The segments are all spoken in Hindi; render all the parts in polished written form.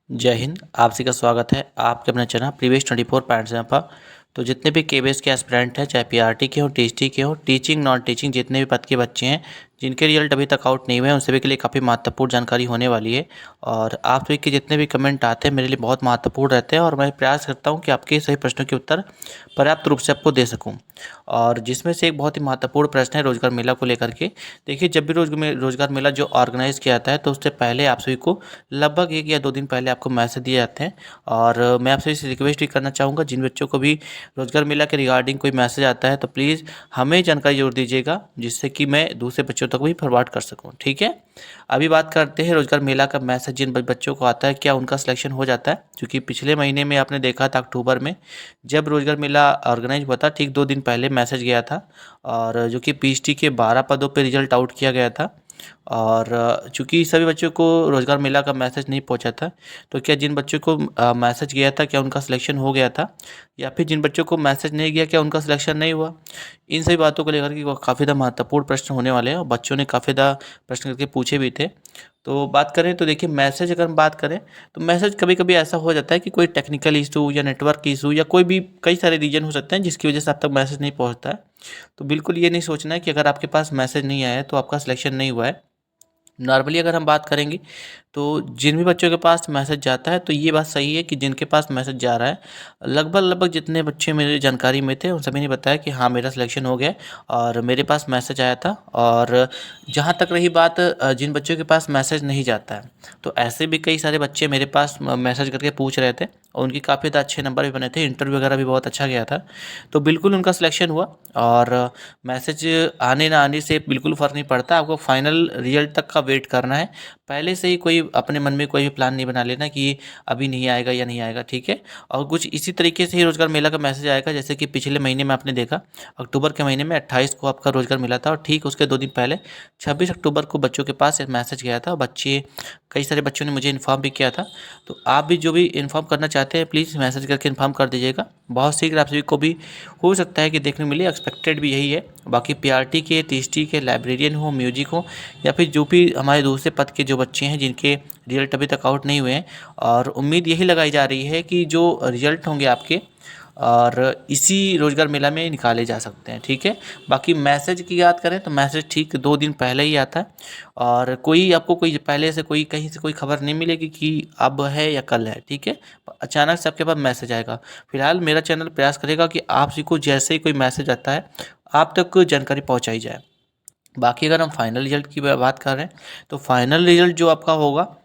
जय हिंद। आप सभी का स्वागत है आपके अपने चैनल प्रीवियस 24 पॉइंट्स यहाँ पर। तो जितने भी केबीएस के एस्पिरेंट हैं, चाहे पीआरटी के हो, टीएसटी के हो, टीचिंग नॉन टीचिंग जितने भी पद के बच्चे हैं जिनके रिजल्ट अभी तक आउट नहीं हुए हैं, उन सभी के लिए काफ़ी महत्वपूर्ण जानकारी होने वाली है। और आप सभी के जितने भी कमेंट आते हैं मेरे लिए बहुत महत्वपूर्ण रहते हैं और मैं प्रयास करता हूँ कि आपके सही प्रश्नों के उत्तर पर्याप्त रूप से आपको दे सकूँ। और जिसमें से एक बहुत ही महत्वपूर्ण प्रश्न है रोजगार मेला को लेकर के। देखिए, जब भी रोजगार मेला जो ऑर्गेनाइज किया जाता है तो उससे पहले आप सभी को लगभग 1 या 2 दिन पहले आपको मैसेज दिए जाते हैं। और मैं आपसे इस रिक्वेस्ट भी करना चाहूँगा, जिन बच्चों को भी रोजगार मेला के रिगार्डिंग कोई मैसेज आता है तो प्लीज़ हमें जानकारी जरूर दीजिएगा, जिससे कि मैं दूसरे बच्चों तक भी फॉरवर्ड कर सकूँ। ठीक है। अभी बात करते हैं रोजगार मेला का मैसेज जिन बच्चों को आता है, क्या उनका सिलेक्शन हो जाता है? क्योंकि पिछले महीने में आपने देखा था अक्टूबर में जब रोजगार मेला ऑर्गेनाइज हुआ था, ठीक 2 दिन पहले मैसेज गया था। और जो कि पीएचडी के 12 पदों पे रिजल्ट आउट किया गया था। और चूँकि सभी बच्चों को रोजगार मेला का मैसेज नहीं पहुंचा था, तो क्या जिन बच्चों को मैसेज गया था क्या उनका सिलेक्शन हो गया था, या फिर जिन बच्चों को मैसेज नहीं गया क्या उनका सिलेक्शन नहीं हुआ? इन सभी बातों को लेकर के काफ़ी ज़्यादा महत्वपूर्ण प्रश्न होने वाले हैं और बच्चों ने काफ़ी ज़्यादा प्रश्न करके पूछे भी थे। तो बात करें तो देखिए, मैसेज अगर हम बात करें तो मैसेज कभी-कभी ऐसा हो जाता है कि कोई टेक्निकल इशू या नेटवर्क इशू या कोई भी कई सारे रीज़न हो सकते हैं जिसकी वजह से आप तक मैसेज नहीं पहुंचता है। तो बिल्कुल ये नहीं सोचना है कि अगर आपके पास मैसेज नहीं आया है तो आपका सिलेक्शन नहीं हुआ है। नॉर्मली अगर हम बात करेंगे तो जिन भी बच्चों के पास मैसेज जाता है तो ये बात सही है कि जिनके पास मैसेज जा रहा है, लगभग जितने बच्चे मेरी जानकारी में थे उन सभी ने बताया कि हाँ, मेरा सिलेक्शन हो गया है और मेरे पास मैसेज आया था। और जहाँ तक रही बात जिन बच्चों के पास मैसेज नहीं जाता है, तो ऐसे भी कई सारे बच्चे मेरे पास मैसेज करके पूछ रहे थे और उनके काफ़ी ज़्यादा अच्छे नंबर भी बने थे, इंटरव्यू वगैरह भी बहुत अच्छा गया था। तो बिल्कुल उनका सिलेक्शन हुआ। और मैसेज आने ना आने से बिल्कुल फ़र्क नहीं पड़ता, आपको फाइनल रिजल्ट तक का वेट करना है। पहले से ही कोई अपने मन में कोई भी प्लान नहीं बना लेना कि अभी नहीं आएगा या नहीं आएगा। ठीक है। और कुछ इसी तरीके से ही रोजगार मेला का मैसेज आएगा, जैसे कि पिछले महीने में आपने देखा अक्टूबर के महीने में 28 को आपका रोजगार मिला था और ठीक उसके 2 दिन पहले 26 अक्टूबर को बच्चों के पास एक मैसेज गया था। बच्चे कई सारे बच्चों ने मुझे इन्फॉर्म भी किया था। तो आप भी जो भी इन्फॉर्म करना चाहते हैं प्लीज़ मैसेज करके इन्फॉर्म कर दीजिएगा। बहुत शीघ्र आप सभी को भी हो सकता है कि देखने मिले, एक्सपेक्टेड भी यही है। बाकी पीआरटी के, टीएसटी के, लाइब्रेरियन हो, म्यूजिक हो, या फिर जो भी हमारे दूसरे पद के जो बच्चे हैं जिनके रिजल्ट अभी तक आउट नहीं हुए हैं, और उम्मीद यही लगाई जा रही है कि जो रिजल्ट होंगे आपके और इसी रोजगार मेला में निकाले जा सकते हैं। ठीक है। बाकी मैसेज की बात करें तो मैसेज ठीक 2 दिन पहले ही आता है और कोई आपको कोई पहले से कोई कहीं से कोई खबर नहीं मिलेगी कि अब है या कल है। ठीक है। अचानक से आपके पास मैसेज आएगा। फिलहाल मेरा चैनल प्रयास करेगा कि आप सभी को जैसे ही कोई मैसेज आता है आप तक जानकारी पहुंचाई जाए। बाकी अगर हम फाइनल रिजल्ट की बात कर रहे हैं तो फाइनल रिजल्ट जो आपका होगा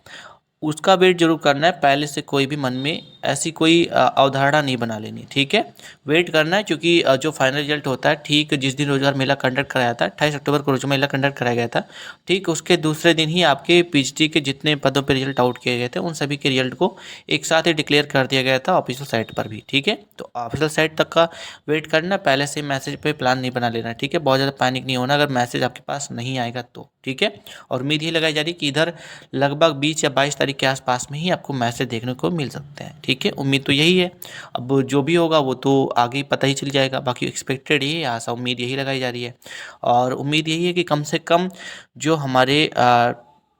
उसका वेट जरूर करना है। पहले से कोई भी मन में ऐसी कोई अवधारणा नहीं बना लेनी। ठीक है। वेट करना है, क्योंकि जो फाइनल रिजल्ट होता है ठीक जिस दिन रोजगार मेला कंडक्ट कराया था, 28 अक्टूबर को रोजगार मेला कंडक्ट कराया गया था, ठीक उसके दूसरे दिन ही आपके पीएचडी के जितने पदों पर रिजल्ट आउट किए गए थे उन सभी के रिजल्ट को एक साथ ही डिक्लेयर कर दिया गया था ऑफिशियल साइट पर भी। ठीक है। तो ऑफिशियल साइट तक का वेट करना, पहले से मैसेज पे प्लान नहीं बना लेना। ठीक है। बहुत ज़्यादा पैनिक नहीं होना अगर मैसेज आपके पास नहीं आएगा तो। ठीक है। और उम्मीद ही लगाई जा रही है कि इधर लगभग 20 या 22 तारीख के आसपास में ही आपको मैसेज देखने को मिल सकते हैं। ठीक है। उम्मीद तो यही है। अब जो भी होगा वो तो आगे ही पता ही चल जाएगा। बाकी एक्सपेक्टेड यही आशा उम्मीद यही लगाई जा रही है। और उम्मीद यही है कि कम से कम जो हमारे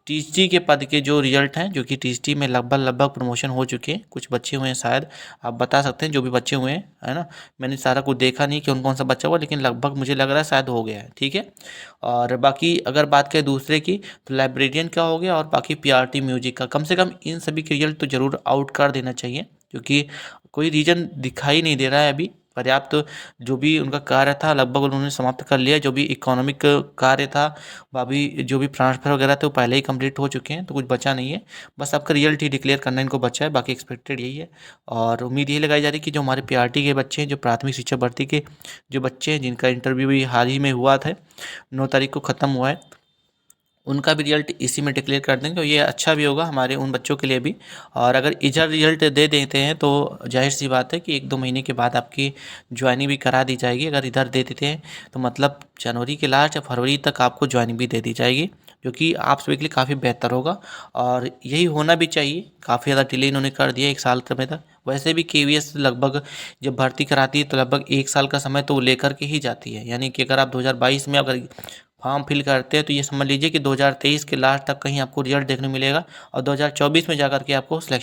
टीएसटी के पद के जो रिजल्ट हैं, जो कि टीएसटी में लगभग प्रमोशन हो चुके हैं, कुछ बच्चे हुए हैं, शायद आप बता सकते हैं जो भी बच्चे हुए हैं, है ना। मैंने सारा कुछ देखा नहीं कि कौन सा बच्चा हुआ, लेकिन लगभग मुझे लग रहा है शायद हो गया है। ठीक है। और बाकी अगर बात करें दूसरे की तो लाइब्रेरियन का हो गया और बाकी पीआरटी म्यूजिक का, कम से कम इन सभी के रिजल्ट तो जरूर आउट कर देना चाहिए, क्योंकि कोई रीजन दिखाई नहीं दे रहा है अभी। पर्याप्त जो भी उनका कार्य था लगभग उन्होंने समाप्त कर लिया। जो भी इकोनॉमिक कार्य था, अभी जो भी ट्रांसफ़र वगैरह थे वो पहले ही कंप्लीट हो चुके हैं, तो कुछ बचा नहीं है। बस आपका रिजल्ट ही डिक्लेयर करना इनको बचा है। बाकी एक्सपेक्टेड यही है। और उम्मीद यही लगाई जा रही है कि जो हमारे पीआरटी के बच्चे हैं, जो प्राथमिक शिक्षा भर्ती के जो बच्चे हैं जिनका इंटरव्यू भी हाल ही में हुआ था, 9 तारीख को ख़त्म हुआ है, उनका भी रिजल्ट इसी में डिक्लेयर कर देंगे। और ये अच्छा भी होगा हमारे उन बच्चों के लिए भी। और अगर इधर रिजल्ट दे देते हैं तो जाहिर सी बात है कि 1-2 महीने के बाद आपकी ज्वाइनिंग भी करा दी जाएगी। अगर इधर दे देते हैं तो मतलब जनवरी के लास्ट या फरवरी तक आपको ज्वाइनिंग भी दे दी जाएगी, जो कि आप सभी के लिए काफ़ी बेहतर होगा। और यही होना भी चाहिए। काफ़ी ज़्यादा डिले इन्होंने कर दिया 1 साल समय तक। वैसे भी केवीएस लगभग जब भर्ती कराती है तो लगभग 1 साल का समय तो वो लेकर के ही जाती है। यानी कि अगर आप 2022 में अगर फॉर्म फिल करते हैं तो ये समझ लीजिए कि 2023 के लास्ट तक कहीं आपको रिजल्ट देखने मिलेगा और 2024 में जाकर के आपको सिलेक्शन